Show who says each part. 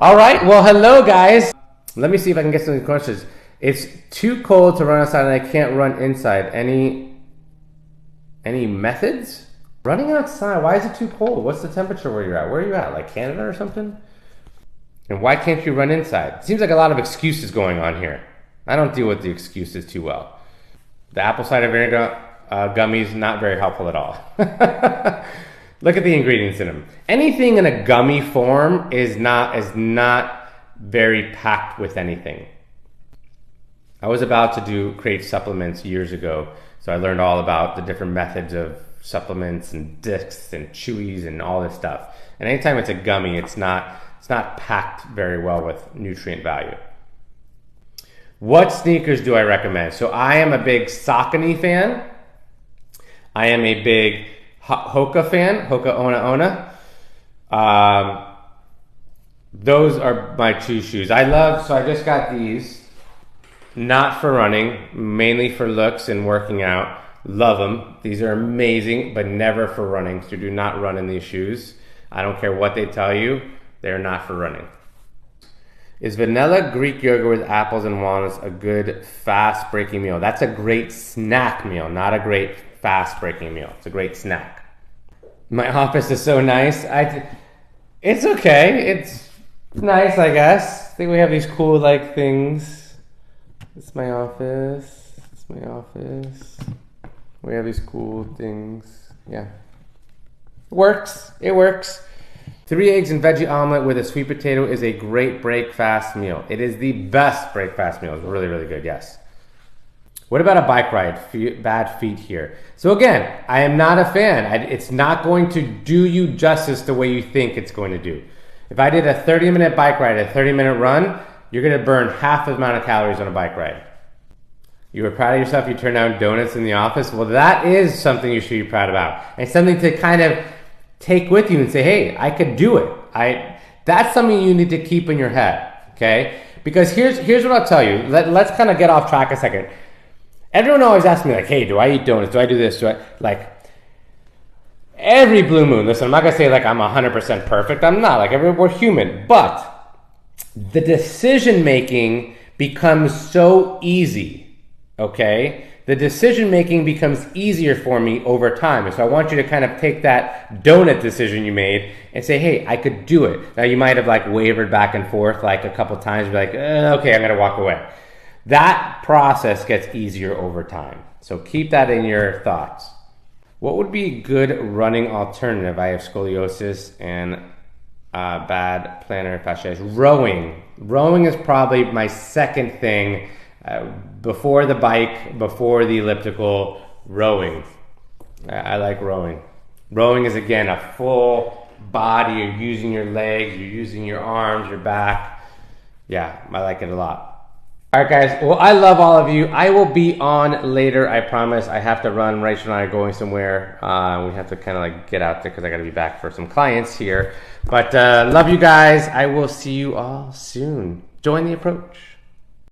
Speaker 1: All right, well, hello guys. Let me see if I can get some questions. It's too cold to run outside and I can't run inside. Any methods? Running outside, why is it too cold? What's the temperature where you're at? Where are you at, like Canada or something? And why can't you run inside? It seems like a lot of excuses going on here. I don't deal with the excuses too well. The apple cider vinegar gummies, not very helpful at all. Look at the ingredients in them. Anything in a gummy form is not very packed with anything. I was about to create supplements years ago, so I learned all about the different methods of supplements and discs and chewies and all this stuff. And anytime it's a gummy, it's not packed very well with nutrient value. What sneakers do I recommend? So I am a big Saucony fan. I am a big Hoka fan, Hoka Ona Ona. Those are my two shoes. So I just got these, not for running, mainly for looks and working out. Love them. These are amazing, but never for running. So do not run in these shoes. I don't care what they tell you. They're not for running. Is vanilla Greek yogurt with apples and walnuts a good fast breaking meal? That's a great snack meal, not a great fast breaking meal. It's a great snack. My office is so nice. It's okay. It's nice, I guess. I think we have these cool like things. It's my office. It's my office. We have these cool things. Yeah. It works. It works. 3 eggs and veggie omelet with a sweet potato is a great break-fast meal. It is the best break-fast meal. It's really, really good, yes. What about a bike ride? Bad feet here. So again, I am not a fan. It's not going to do you justice the way you think it's going to do. If I did a 30-minute bike ride, a 30-minute run, you're going to burn half the amount of calories on a bike ride. You were proud of yourself, you turned down donuts in the office. Well, that is something you should be proud about. And something to kind of take with you and say, hey, I could do it. That's something you need to keep in your head, okay? Because here's what I'll tell you. Let's kind of get off track a second. Everyone always asks me like, hey, do I eat donuts? Do I do this? Like, every blue moon, listen, I'm not gonna say like I'm 100% perfect. I'm not, we're human. But the decision making becomes so easy, okay? The decision making becomes easier for me over time. And so I want you to kind of take that donut decision you made and say, hey, I could do it. Now you might have like wavered back and forth like a couple times, be like, okay, I'm gonna walk away. That process gets easier over time. So keep that in your thoughts. What would be a good running alternative? I have scoliosis and bad plantar fasciitis. Rowing. Rowing is probably my second thing. Before the bike, before the elliptical, rowing. I like rowing. Rowing is, again, a full body. You're using your legs, you're using your arms, your back. Yeah, I like it a lot. All right, guys. Well, I love all of you. I will be on later, I promise. I have to run. Rachel and I are going somewhere. We have to kind of like get out there because I got to be back for some clients here. But love you guys. I will see you all soon. Join the approach.